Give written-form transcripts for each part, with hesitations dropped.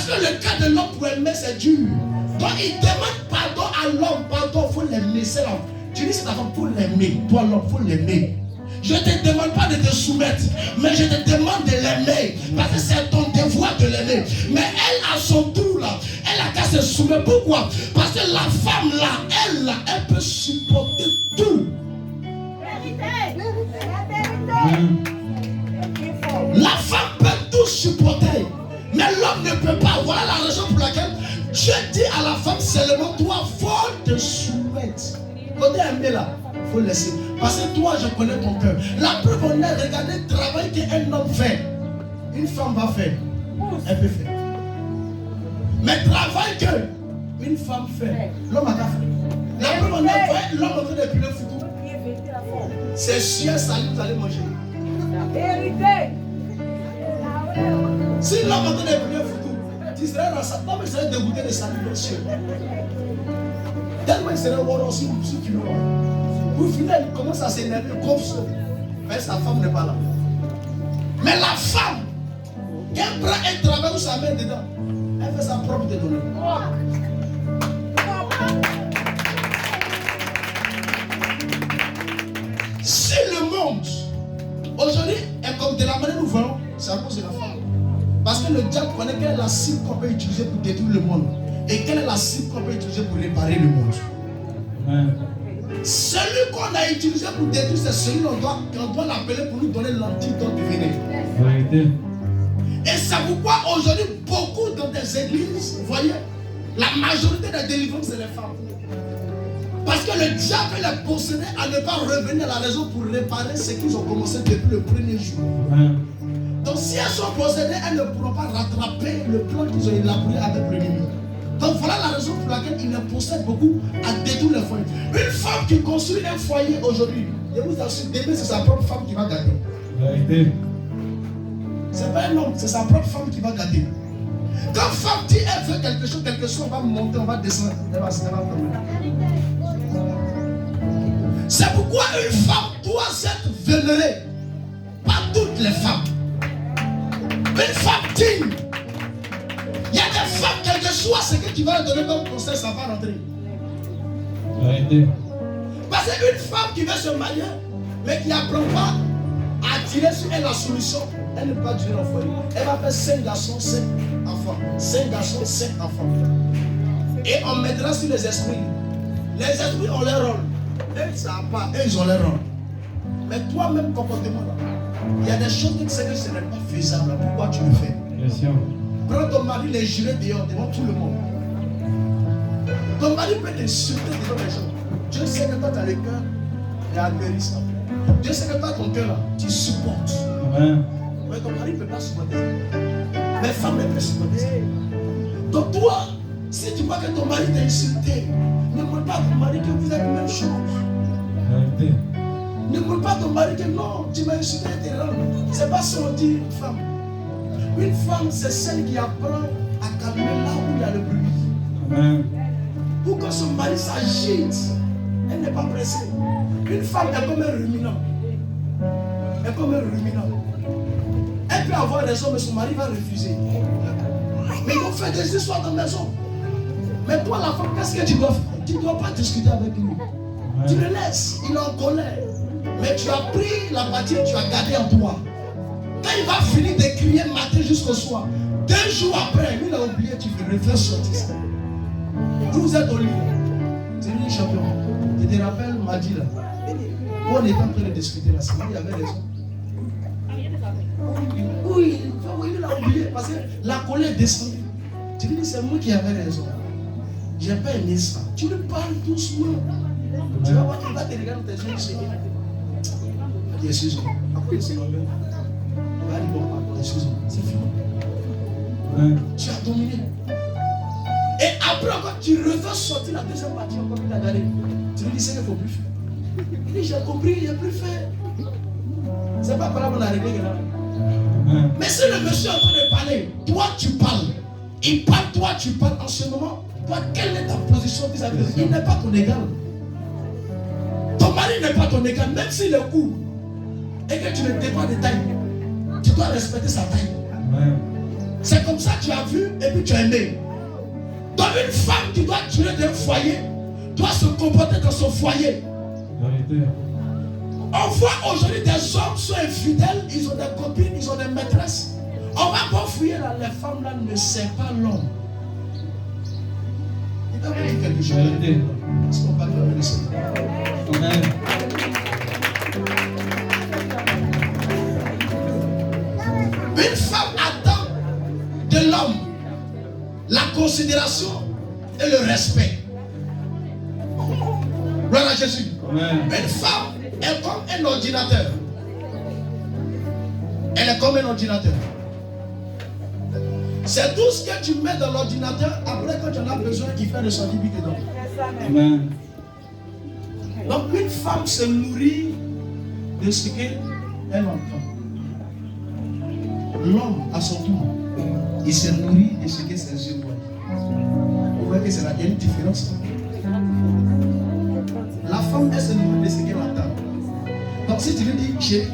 Parce que le cas de l'homme pour aimer, c'est dur. Donc il demande pardon à l'homme. Pardon, il faut l'aimer. C'est là. Tu dis c'est ta femme pour l'aimer. Toi l'homme, il faut l'aimer. Je ne te demande pas de te soumettre, mais je te demande de l'aimer. Parce que c'est ton devoir de l'aimer. Mais elle, à son tour, là, elle a qu'à se soumettre. Pourquoi? Parce que la femme, là, elle peut supporter tout. La femme peut tout supporter. Mais l'homme ne peut pas. Voilà la raison pour laquelle Dieu dit à la femme seulement, toi, il faut te soumettre. Quand tu es aimé là, il faut laisser. Parce que toi, je connais ton cœur. La preuve, on a regardé le travail qu'un homme fait. Une femme va faire. Elle peut faire. Mais le travail qu'une femme fait, l'homme a qu'à faire. La preuve, on a fait l'homme en train de piler le foutu. C'est sûr, ça vous allez manger. La vérité. Si l'homme en train de piler le foutu, tu serais dans sa table, il serait dégoûté de sa dimension. Tellement il serait warrant si tu le vois. Au final, il commence à s'énerver comme ça. Mais sa femme n'est pas là. Mais la femme, elle prend un travail où sa main dedans. Elle fait sa propre dédonnée. Si le monde, aujourd'hui, est comme de la manière nous voyons, c'est à cause de la femme. Parce que le diable connaît quelle est la cible qu'on peut utiliser pour détruire le monde. Et quelle est la cible qu'on peut utiliser pour réparer le monde. Celui qu'on a utilisé pour détruire, c'est celui qu'on doit l'appeler pour nous donner l'antidote du vénin. Et c'est pourquoi aujourd'hui, beaucoup dans des églises, vous voyez, la majorité des délivrances, c'est les femmes. Parce que le diable les possédait à ne pas revenir à la raison pour réparer ce qu'ils ont commencé depuis le premier jour. Donc si elles sont possédées, elles ne pourront pas rattraper le plan qu'ils ont élaboré avec l'ennemi. Donc voilà la raison pour laquelle ils ne possèdent beaucoup à détruire le foyer. Une femme qui construit un foyer aujourd'hui, je vous assure, demain c'est sa propre femme qui va gagner. C'est pas un homme, c'est sa propre femme qui va gagner. Quand femme dit elle veut quelque chose, on va monter, on va descendre, elle va tomber. C'est pourquoi une femme doit être vénérée par toutes les femmes. Une femme digne. Il y a des femmes, quel que soit ce que tu vas leur donner comme conseil, ça va rentrer. Parce qu'une femme qui veut se marier, mais qui n'apprend pas à tirer sur elle la solution, elle ne peut pas durer dans le foyer. Elle va faire 5 garçons, 5 enfants. 5 garçons, 5 enfants. Et on mettra sur les esprits. Les esprits ont leur rôle. Eux, ils ne savent pas. Eux, ils ont leur rôle. Mais toi-même, comportement là, il y a des choses que tu sais que ce n'est pas faisable. Pourquoi tu le fais? Bien sûr. Prends ton mari, les jurés dehors, devant tout le monde. Ton mari peut t'insulter devant les gens. Dieu sait que toi, tu as le cœur et atterrissant. Dieu sait que toi, ton cœur, là, tu supportes. Amen. Mais ton mari ne peut pas supporter ça. Mais femme ne peut supporter ça. Donc toi, si tu vois que ton mari t'a insulté, ne montre pas à ton mari que vous êtes la même chose. Amen. Ne montre pas à ton mari que non, tu m'as insulté, t'es rare. C'est pas ce qu'on dit une femme. Une femme, c'est celle qui apprend à calmer là où il y a le bruit. Amen. Pour que son mari s'agite, elle n'est pas pressée. Une femme est comme un ruminant. Elle est comme un ruminant. Elle peut avoir raison, mais son mari va refuser. Mais ils vont faire des histoires dans la maison. Mais toi, la femme, qu'est-ce que tu dois faire? Tu ne dois pas discuter avec lui. Amen. Tu le laisses, il est en colère. Mais tu as pris la matière, tu as gardé en toi. Quand il va finir de crier matin jusqu'au soir, 2 jours après, lui il a oublié, tu veux refaire sortir ça. Vous êtes au lit. C'est lui le champion. Je te rappelle, m'a dit là. On est en train de discuter là. Il y avait raison. Oui, il a oublié parce que la colère descend. Tu lui dis, c'est moi qui avais raison. J'ai pas aimé ça. Tu lui parles doucement. Tu vas voir qu'il va te regarder dans tes yeux. Il dit, excuse-moi. Après, c'est normal. Il va dire, bon, excuse-moi, c'est fini. Tu as dominé. Et après, quand tu reviens sortir la deuxième partie, encore il a gardé. Tu lui dis, c'est qu'il ne faut plus faire. Il dit, j'ai compris, il n'a plus fait. C'est pas par là qu'on a réglé là. Mais si le monsieur est en train de parler, toi tu parles. Il parle, toi tu parles en ce moment. Toi, quelle est ta position vis-à-vis de lui? Il n'est pas ton égal. Ton mari n'est pas ton égal, même s'il est court. Et que tu ne dépends de taille. Tu dois respecter sa taille. C'est comme ça que tu as vu et puis tu as aimé. Donc une femme qui doit tirer d'un foyer doit se comporter dans son foyer. On voit aujourd'hui des hommes sont infidèles, ils ont des copines, ils ont des maîtresses. On va pas fouiller là, les femmes là ne savent pas l'homme. Il va vous dire quelque chose. Est-ce qu'on va faire le Seigneur? Amen. Une femme attend de l'homme la considération et le respect. Gloire à Jésus. Amen. Une femme est comme un ordinateur. Elle est comme un ordinateur. C'est tout ce que tu mets dans l'ordinateur. Après, quand tu en as besoin, il fait ressortir vite dedans. Amen. Donc, une femme se nourrit de ce qu'elle entend. L'homme, à son tour, il se nourrit de ce que ses yeux voient. Vous voyez que c'est la différence. La femme, elle se nourrit de ce qu'elle entend. Donc, si tu lui dis, chérie,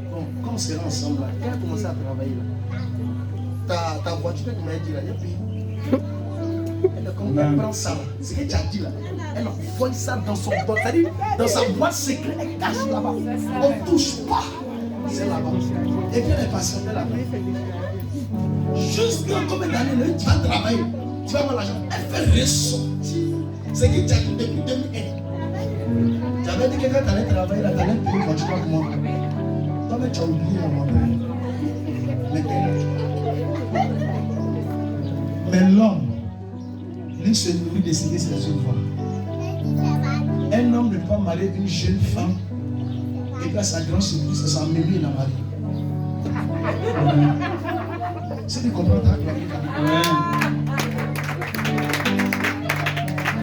bon, quand on sera ensemble, elle a commencé à travailler là. Ta voiture, tu m'as dit là, il y a elle prend ça, ce que tu as dit là, elle envoie ça dans son boîte, c'est-à-dire dans sa boîte secrète, elle cache là-bas. On ne touche pas. C'est là-bas. Et puis elle est patientée là-bas. Jusqu'à combien d'années tu vas travailler, tu vas avoir l'argent. Elle fait ressortir ce que tu as dit depuis 2001. Tu avais dit que quand tu allais travailler là, tu allais payer quand tu vas comment. Toi, mais tu as oublié à un moment donné. Mais l'homme, lui se nourrit de ce que ses yeux voient. Un homme ne peut pas marier une jeune femme et qu'à sa grande surprise, sa mémé la marie. Si tu comprends ta gloire.